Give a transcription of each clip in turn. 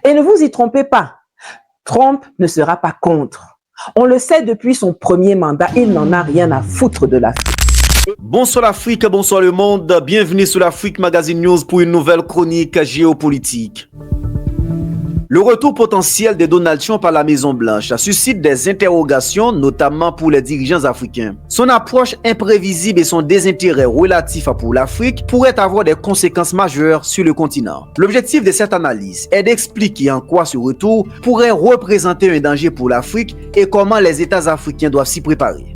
Et ne vous y trompez pas, Trump ne sera pas contre. On le sait depuis son premier mandat, il n'en a rien à foutre de l'Afrique. Bonsoir l'Afrique, bonsoir le monde, bienvenue sur l'Afrique Magazine News pour une nouvelle chronique géopolitique. Le retour potentiel de Donald Trump à la Maison-Blanche suscite des interrogations, notamment pour les dirigeants africains. Son approche imprévisible et son désintérêt relatif pour l'Afrique pourraient avoir des conséquences majeures sur le continent. L'objectif de cette analyse est d'expliquer en quoi ce retour pourrait représenter un danger pour l'Afrique et comment les États africains doivent s'y préparer.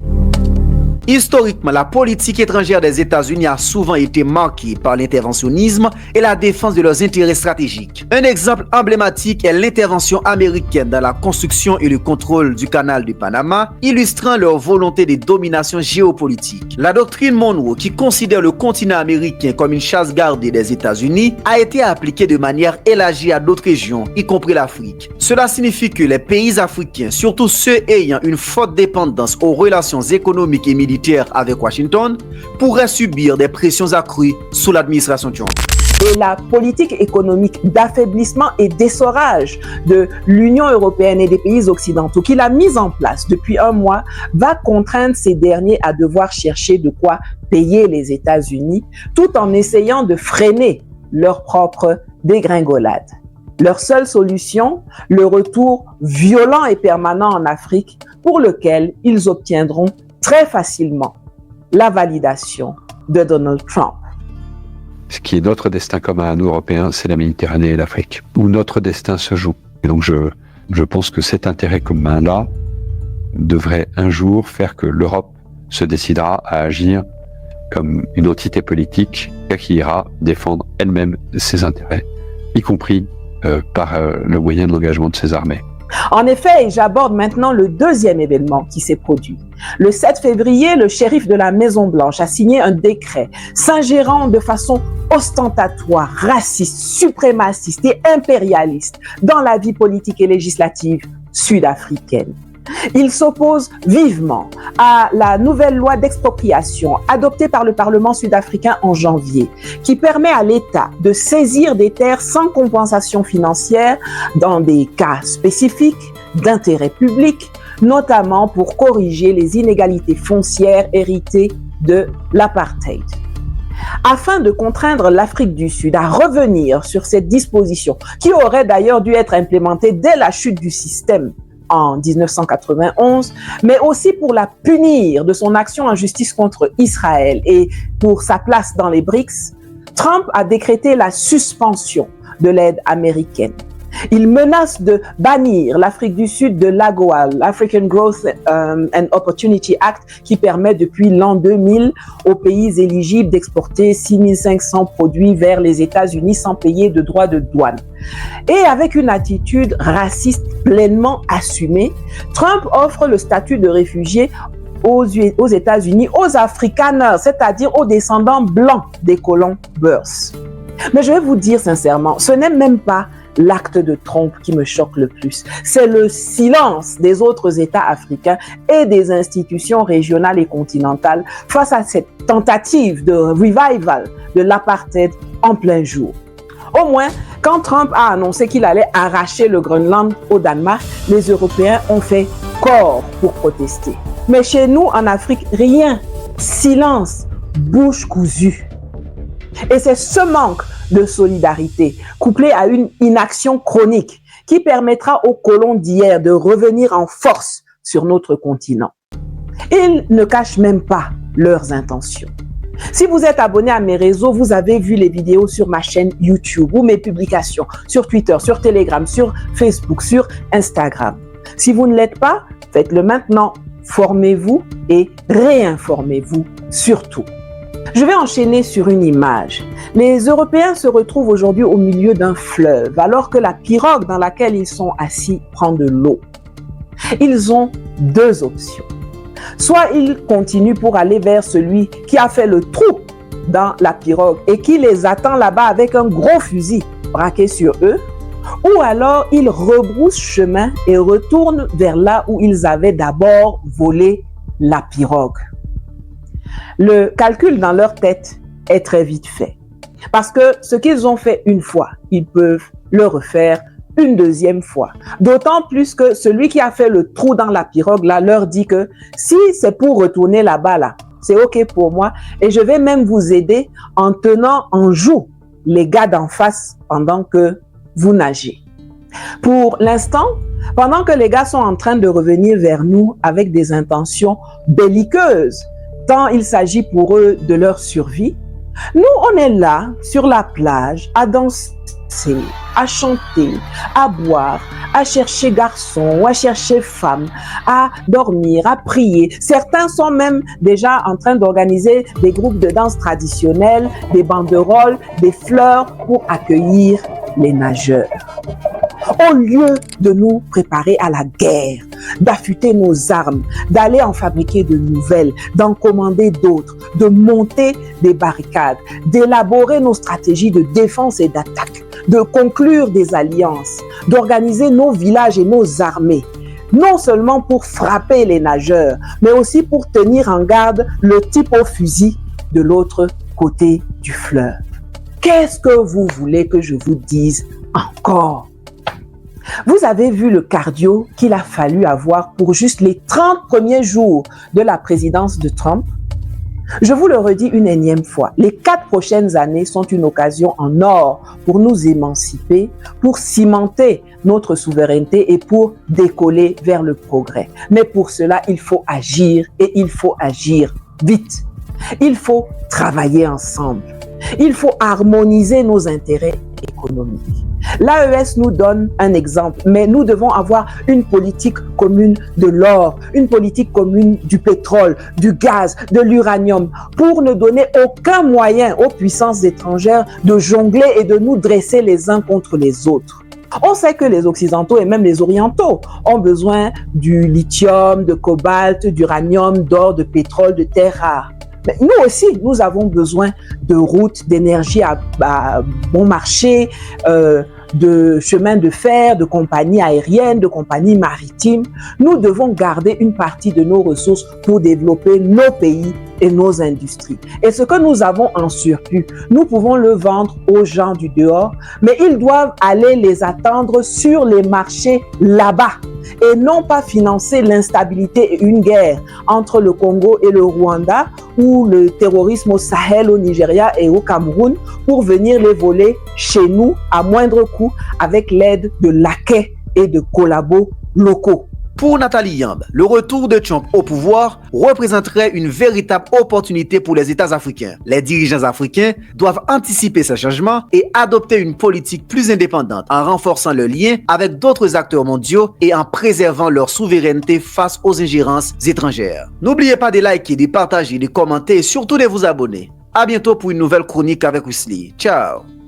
Historiquement, la politique étrangère des États-Unis a souvent été marquée par l'interventionnisme et la défense de leurs intérêts stratégiques. Un exemple emblématique est l'intervention américaine dans la construction et le contrôle du canal du Panama, illustrant leur volonté de domination géopolitique. La doctrine Monroe, qui considère le continent américain comme une chasse gardée des États-Unis, a été appliquée de manière élargie à d'autres régions, y compris l'Afrique. Cela signifie que les pays africains, surtout ceux ayant une forte dépendance aux relations économiques et militaires avec Washington, pourraient subir des pressions accrues sous l'administration Trump. Et la politique économique d'affaiblissement et d'essorage de l'Union européenne et des pays occidentaux qu'il a mise en place depuis un mois va contraindre ces derniers à devoir chercher de quoi payer les États-Unis tout en essayant de freiner leur propre dégringolade. Leur seule solution, le retour violent et permanent en Afrique pour lequel ils obtiendront très facilement la validation de Donald Trump. Ce qui est notre destin commun à nous Européens, c'est la Méditerranée et l'Afrique, où notre destin se joue. Et donc je pense que cet intérêt commun-là devrait un jour faire que l'Europe se décidera à agir comme une entité politique qui ira défendre elle-même ses intérêts, y compris par le moyen de l'engagement de ses armées. En effet, j'aborde maintenant le deuxième événement qui s'est produit. Le 7 février, le shérif de la Maison-Blanche a signé un décret s'ingérant de façon ostentatoire, raciste, suprémaciste et impérialiste dans la vie politique et législative sud-africaine. Il s'oppose vivement à la nouvelle loi d'expropriation adoptée par le Parlement sud-africain en janvier, qui permet à l'État de saisir des terres sans compensation financière dans des cas spécifiques d'intérêt public, notamment pour corriger les inégalités foncières héritées de l'apartheid. Afin de contraindre l'Afrique du Sud à revenir sur cette disposition, qui aurait d'ailleurs dû être implémentée dès la chute du système en 1991, mais aussi pour la punir de son action en justice contre Israël et pour sa place dans les BRICS, Trump a décrété la suspension de l'aide américaine. Il menace de bannir l'Afrique du Sud de l'AGOA, l'African Growth and Opportunity Act, qui permet depuis l'an 2000 aux pays éligibles d'exporter 6500 produits vers les États-Unis sans payer de droits de douane. Et avec une attitude raciste pleinement assumée, Trump offre le statut de réfugié aux États-Unis, aux Afrikaners, c'est-à-dire aux descendants blancs des colons Boers. Mais je vais vous dire sincèrement, ce n'est même pas l'acte de Trump qui me choque le plus. C'est le silence des autres États africains et des institutions régionales et continentales face à cette tentative de revival de l'apartheid en plein jour. Au moins, quand Trump a annoncé qu'il allait arracher le Groenland au Danemark, les Européens ont fait corps pour protester. Mais chez nous, en Afrique, rien. Silence, bouche cousue. Et c'est ce manque de solidarité, couplé à une inaction chronique, qui permettra aux colons d'hier de revenir en force sur notre continent. Ils ne cachent même pas leurs intentions. Si vous êtes abonné à mes réseaux, vous avez vu les vidéos sur ma chaîne YouTube ou mes publications sur Twitter, sur Telegram, sur Facebook, sur Instagram. Si vous ne l'êtes pas, faites-le maintenant. Formez-vous et réinformez-vous surtout. Je vais enchaîner sur une image. Les Européens se retrouvent aujourd'hui au milieu d'un fleuve, alors que la pirogue dans laquelle ils sont assis prend de l'eau. Ils ont deux options. Soit ils continuent pour aller vers celui qui a fait le trou dans la pirogue et qui les attend là-bas avec un gros fusil braqué sur eux, ou alors ils rebroussent chemin et retournent vers là où ils avaient d'abord volé la pirogue. Le calcul dans leur tête est très vite fait. Parce que ce qu'ils ont fait une fois, ils peuvent le refaire une deuxième fois. D'autant plus que celui qui a fait le trou dans la pirogue là leur dit que si c'est pour retourner là-bas là, c'est OK pour moi et je vais même vous aider en tenant en joue les gars d'en face pendant que vous nagez. Pour l'instant, pendant que les gars sont en train de revenir vers nous avec des intentions belliqueuses, tant il s'agit pour eux de leur survie, nous, on est là, sur la plage, à danser, à chanter, à boire, à chercher garçons, à chercher femmes, à dormir, à prier. Certains sont même déjà en train d'organiser des groupes de danse traditionnels, des banderoles, des fleurs pour accueillir les nageurs. Au lieu de nous préparer à la guerre, d'affûter nos armes, d'aller en fabriquer de nouvelles, d'en commander d'autres, de monter des barricades, d'élaborer nos stratégies de défense et d'attaque, de conclure des alliances, d'organiser nos villages et nos armées, non seulement pour frapper les nageurs, mais aussi pour tenir en garde le type au fusil de l'autre côté du fleuve. Qu'est-ce que vous voulez que je vous dise encore? Vous avez vu le cardio qu'il a fallu avoir pour juste les 30 premiers jours de la présidence de Trump? Je vous le redis une énième fois, les 4 prochaines années sont une occasion en or pour nous émanciper, pour cimenter notre souveraineté et pour décoller vers le progrès. Mais pour cela, il faut agir et il faut agir vite. Il faut travailler ensemble. Il faut harmoniser nos intérêts économiques. L'AES nous donne un exemple, mais nous devons avoir une politique commune de l'or, une politique commune du pétrole, du gaz, de l'uranium, pour ne donner aucun moyen aux puissances étrangères de jongler et de nous dresser les uns contre les autres. On sait que les Occidentaux et même les Orientaux ont besoin du lithium, de cobalt, d'uranium, d'or, de pétrole, de terres rares. Mais nous aussi, nous avons besoin de routes, d'énergie à bon marché, de chemins de fer, de compagnies aériennes, de compagnies maritimes. Nous devons garder une partie de nos ressources pour développer nos pays et nos industries. Et ce que nous avons en surplus, nous pouvons le vendre aux gens du dehors, mais ils doivent aller les attendre sur les marchés là-bas et non pas financer l'instabilité et une guerre entre le Congo et le Rwanda ou le terrorisme au Sahel, au Nigeria et au Cameroun pour venir les voler chez nous à moindre coût avec l'aide de laquais et de collabos locaux. Pour Nathalie Yamb, le retour de Trump au pouvoir représenterait une véritable opportunité pour les États africains. Les dirigeants africains doivent anticiper ce changement et adopter une politique plus indépendante en renforçant le lien avec d'autres acteurs mondiaux et en préservant leur souveraineté face aux ingérences étrangères. N'oubliez pas de liker, de partager, de commenter et surtout de vous abonner. À bientôt pour une nouvelle chronique avec Wesley. Ciao!